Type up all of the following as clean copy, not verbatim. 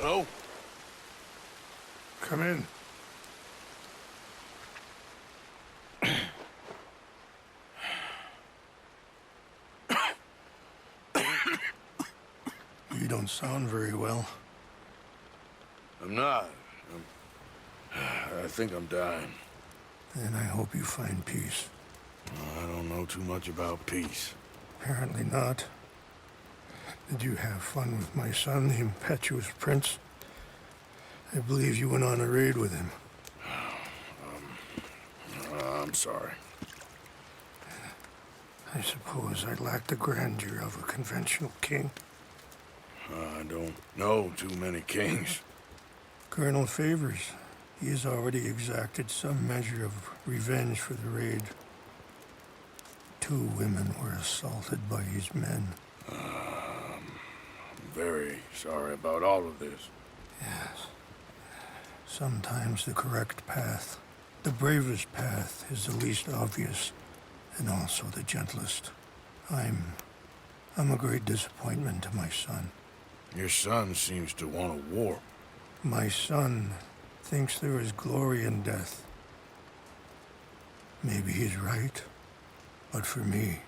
Hello? Come in. You don't sound very well. I'm not. I think I'm dying. And I hope you find peace. I don't know too much about peace. Apparently not. Did you have fun with my son, the impetuous prince? I believe you went on a raid with him. I'm sorry. I suppose I lack the grandeur of a conventional king. I don't know too many kings. Colonel Favors, he has already exacted some measure of revenge for the raid. 2 women were assaulted by his men. I'm very sorry about all of this. Yes. Sometimes the correct path, the bravest path, is the least obvious, and also the gentlest. I'm a great disappointment to my son. Your son seems to want a war. My son thinks there is glory in death. Maybe he's right, but for me,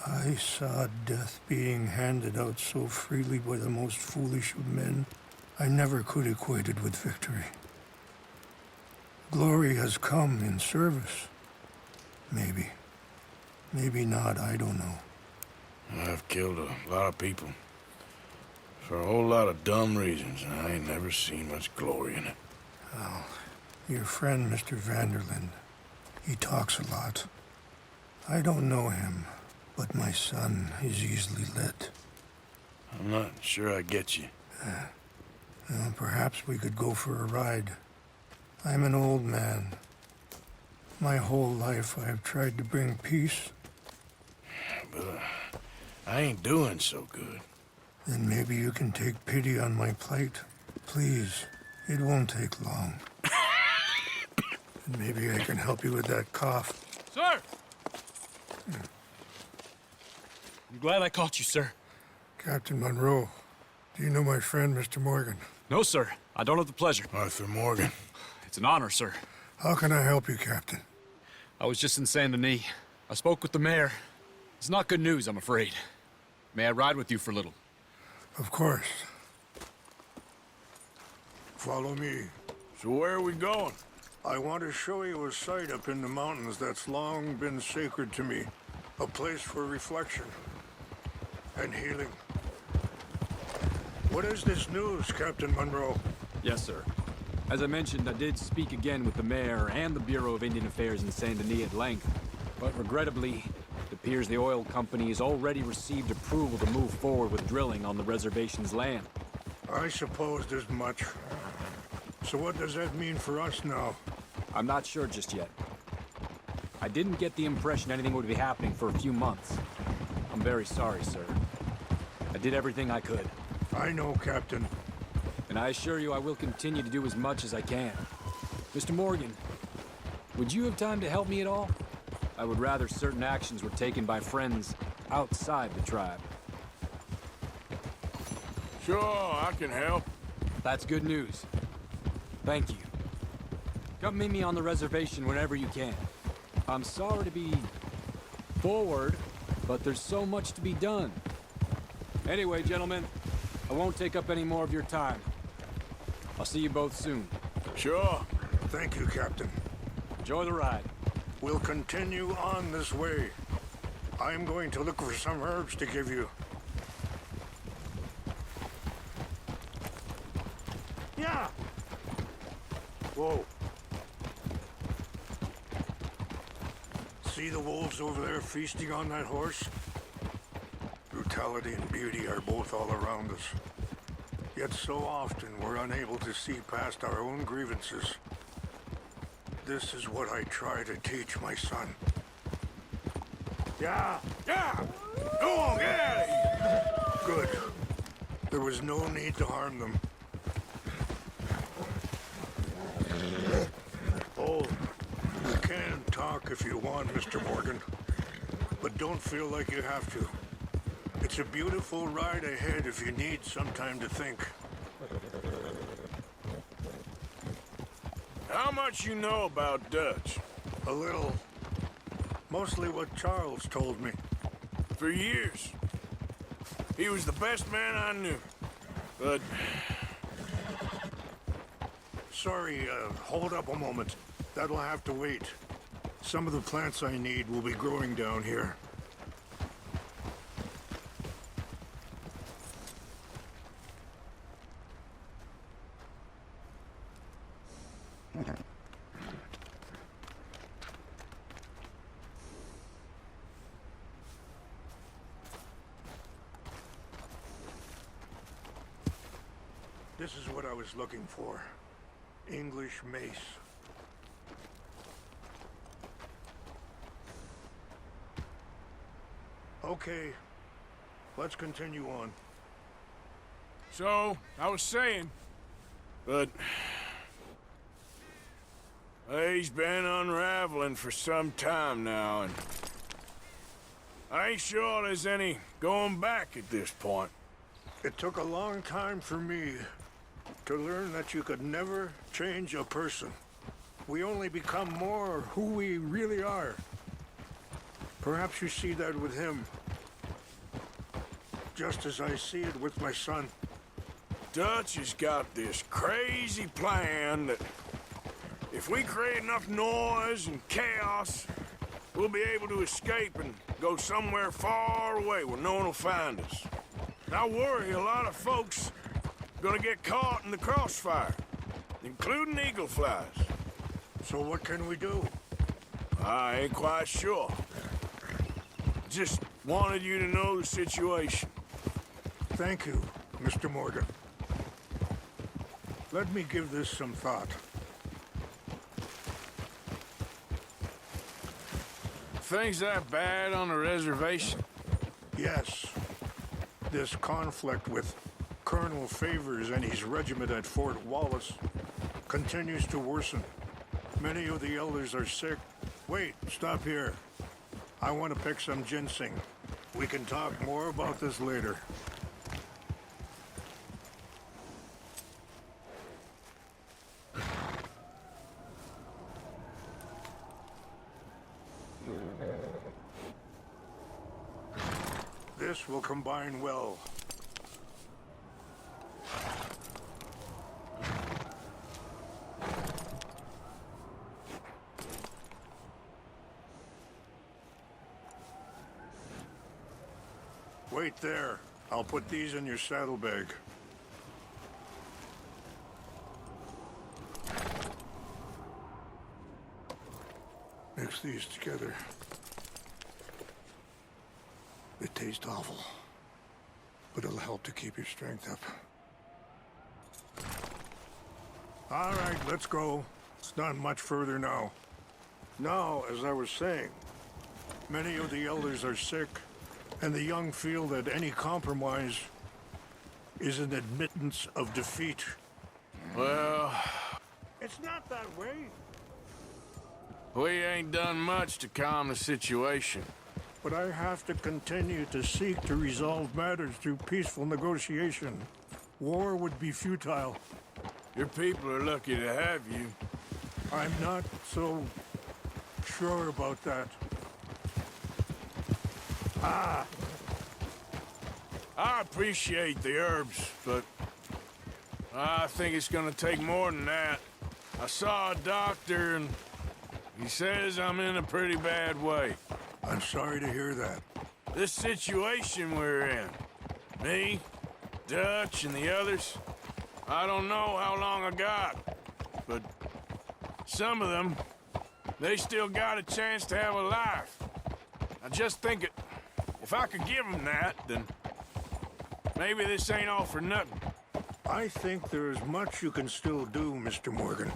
I saw death being handed out so freely by the most foolish of men, I never could equate it with victory. Glory has come in service. Maybe. Maybe not, I don't know. I've killed a lot of people. For a whole lot of dumb reasons, and I ain't never seen much glory in it. Well, your friend, Mr. Vanderlyn, he talks a lot. I don't know him, but my son is easily led. I'm not sure I get you. Well, perhaps we could go for a ride. I'm an old man. My whole life I have tried to bring peace. But I ain't doing so good. Then maybe you can take pity on my plight. Please, it won't take long. And maybe I can help you with that cough. Sir! I'm glad I caught you, sir. Captain Monroe, do you know my friend, Mr. Morgan? No, sir. I don't have the pleasure. Arthur Morgan. It's an honor, sir. How can I help you, Captain? I was just in Saint Denis. I spoke with the mayor. It's not good news, I'm afraid. May I ride with you for a little? Of course. Follow me. So where are we going? I want to show you a site up in the mountains that's long been sacred to me. A place for reflection and healing. What is this news, Captain Monroe? Yes, sir. As I mentioned, I did speak again with the mayor and the Bureau of Indian Affairs in Saint Denis at length. But regrettably, it appears the oil company has already received approval to move forward with drilling on the reservation's land. I supposed as much. So what does that mean for us now? I'm not sure just yet. I didn't get the impression anything would be happening for a few months. I'm very sorry, sir. I did everything I could. I know, Captain. And I assure you I will continue to do as much as I can. Mr. Morgan, would you have time to help me at all? I would rather certain actions were taken by friends outside the tribe. Sure, I can help. That's good news. Thank you. Come meet me on the reservation whenever you can. I'm sorry to be forward, but there's so much to be done. Anyway, gentlemen, I won't take up any more of your time. I'll see you both soon. Sure. Thank you, Captain. Enjoy the ride. We'll continue on this way. I'm going to look for some herbs to give you. Yeah! Whoa. See the wolves over there feasting on that horse? Brutality and beauty are both all around us. Yet so often we're unable to see past our own grievances. This is what I try to teach my son. Yeah! Yeah! Go on, get out of here! Good. There was no need to harm them. Oh, you can talk if you want, Mr. Morgan. But don't feel like you have to. It's a beautiful ride ahead if you need some time to think. How much you know about Dutch? A little. Mostly what Charles told me. For years. He was the best man I knew. But Sorry, hold up a moment. That'll have to wait. Some of the plants I need will be growing down here. This is what I was looking for. English mace. Okay, let's continue on. so, I was saying, but he's been unraveling for some time now, and I ain't sure there's any going back at this point. It took a long time for me to learn that you could never change a person. We only become more who we really are. Perhaps you see that with him, just as I see it with my son. Dutch has got this crazy plan that if we create enough noise and chaos, we'll be able to escape and go somewhere far away where no one will find us. I worry a lot of folks gonna get caught in the crossfire, including eagle flies. So what can we do? I ain't quite sure. Just wanted you to know the situation. Thank you, Mr. Morgan. Let me give this some thought. Things that bad on the reservation? Yes, this conflict with Colonel Favors and his regiment at Fort Wallace continues to worsen. Many of the elders are sick. Wait, stop here. I want to pick some ginseng. We can talk more about this later. This will combine well. Wait there. I'll put these in your saddlebag. Mix these together. They taste awful, but it'll help to keep your strength up. All right, let's go. It's not much further now. Now, as I was saying, many of the elders are sick, and the young feel that any compromise is an admittance of defeat. Well, It's not that way. we ain't done much to calm the situation. But I have to continue to seek to resolve matters through peaceful negotiation. War would be futile. Your people are lucky to have you. I'm not so sure about that. I appreciate the herbs, but I think it's gonna take more than that. I saw a doctor and he says I'm in a pretty bad way. I'm sorry to hear that. This situation we're in, me, Dutch, and the others, I don't know how long I got, but some of them, they still got a chance to have a life. I just think if I could give them that, then maybe this ain't all for nothing. I think there is much you can still do, Mr. Morgan.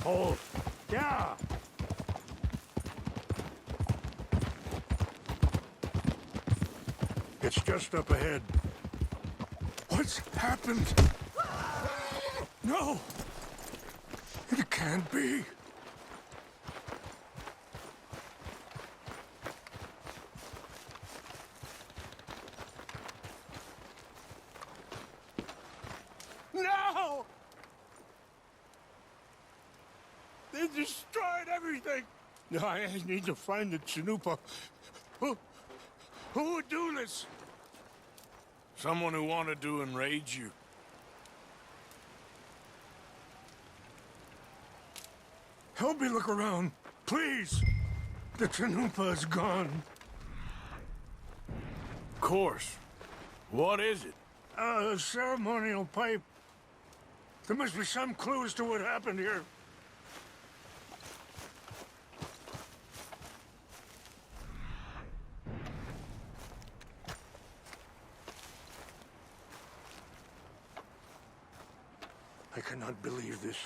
Hold. Yeah. It's just up ahead. What's happened? No! It can't be. No! They destroyed everything! No, I need to find the Chanupa. Who would do this? Someone who wanted to enrage you. Help me look around, please. The Chanupa is gone. Of course. What is it? A ceremonial pipe. There must be some clues to what happened here. I cannot believe this.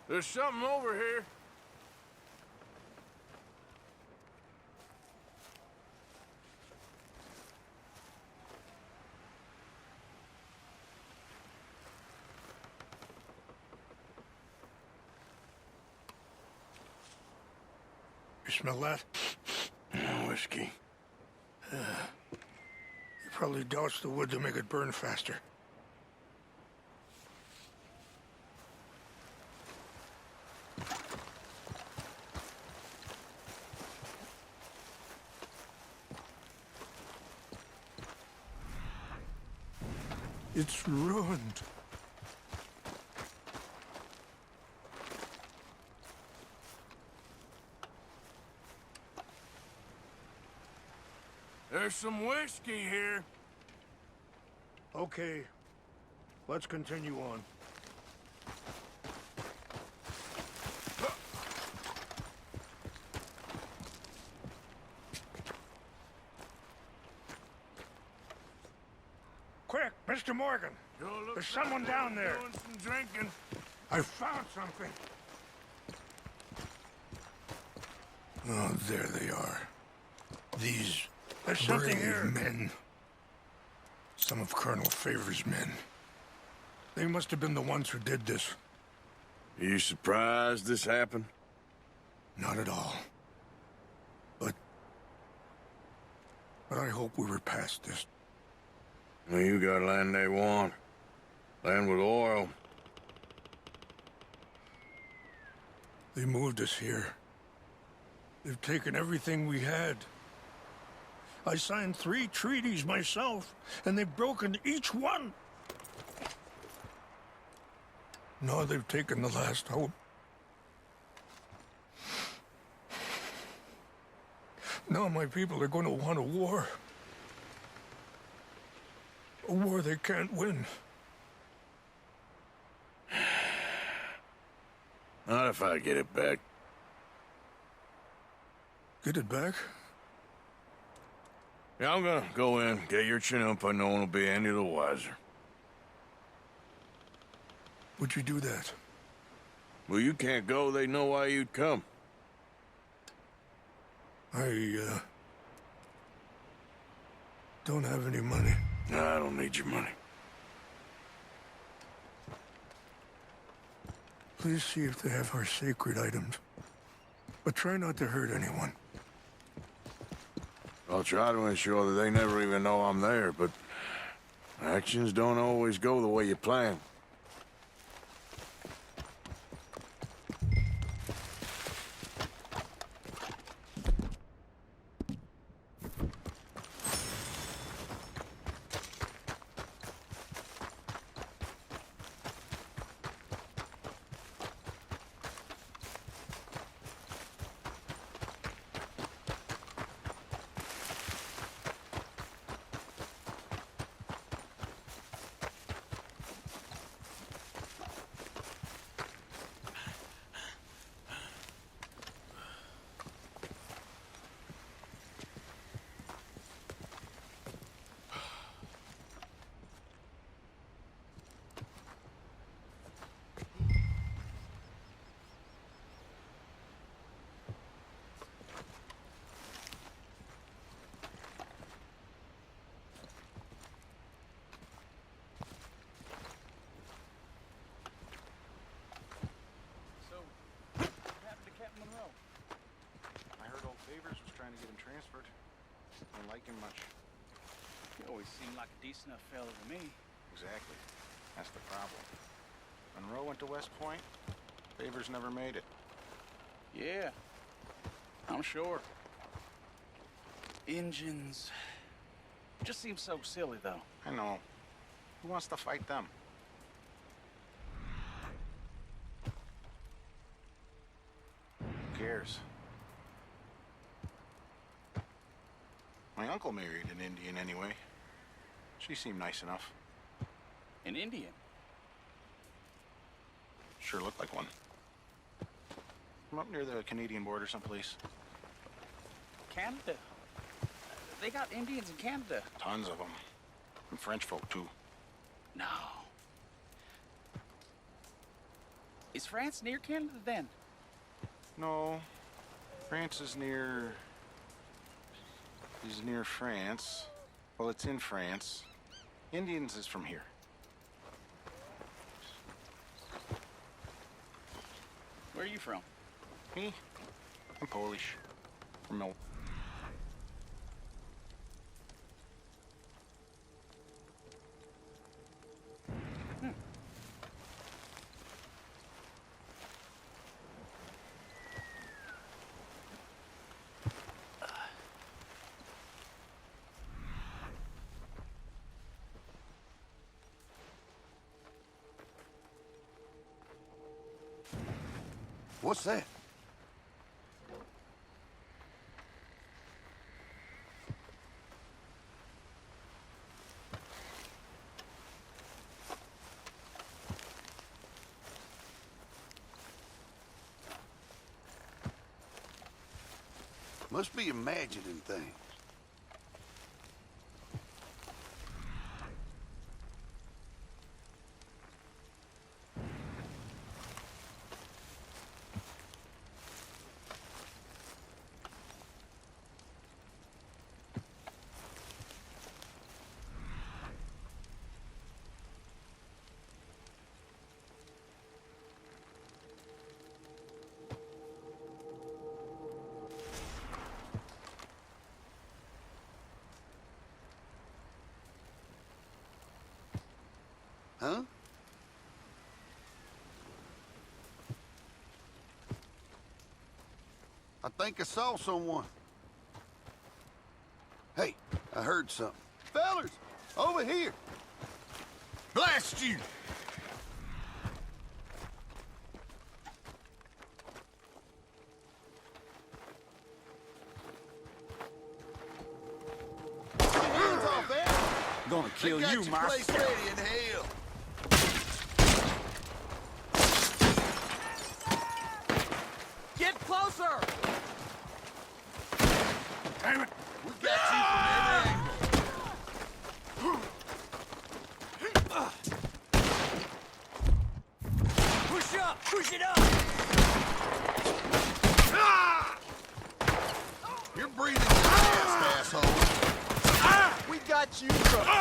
There's something over here. You smell that? Whiskey. You probably doused the wood to make it burn faster. It's ruined. There's some whiskey here. Okay, let's continue on. Quick, Mr. Morgan. There's someone down there. Doing some drinking. I found something. Oh, there they are. These There's something here. Men. Some of Colonel Favor's men. They must have been the ones who did this. Are you surprised this happened? Not at all. But I hope we were past this. Well, you got land they want. Land with oil. They moved us here. They've taken everything we had. I signed 3 treaties myself, and they've broken each one. Now they've taken the last hope. Now my people are going to want a war. A war they can't win. Not if I get it back. Get it back? Yeah, I'm gonna go in, get your Chanupa, no one will be any the wiser. Would you do that? Well, you can't go, they know why you'd come. I don't have any money. No, I don't need your money. Please see if they have our sacred items. But try not to hurt anyone. I'll try to ensure that they never even know I'm there, but actions don't always go the way you plan. trying to get him transferred. Don't like him much. You always seem like a decent enough fella to me. Exactly. That's the problem. Monroe went to West Point. Favors never made it. Yeah, I'm sure. Engines. Just seems so silly, though. I know. Who wants to fight them? Who cares? My uncle married an Indian anyway. She seemed nice enough. An Indian. Sure looked like one. From up near the Canadian border someplace. Canada. They got Indians in Canada. Tons of them. And French folk, too. No. Is France near Canada, then? No. France is near... is near France. Well, it's in France. Indians is from here. Where are you from? Me? I'm Polish. From Mil... What's that? Must be imagining things. Huh? I think I saw someone. Hey, I heard something. Fellers, over here. Blast you! Get your hands off that! Gonna kill They got you, your Mark. place ready in hell. Get closer! Damn it! We got you from every angle. Push up! Push it up! You're breathing your last, asshole. We got you from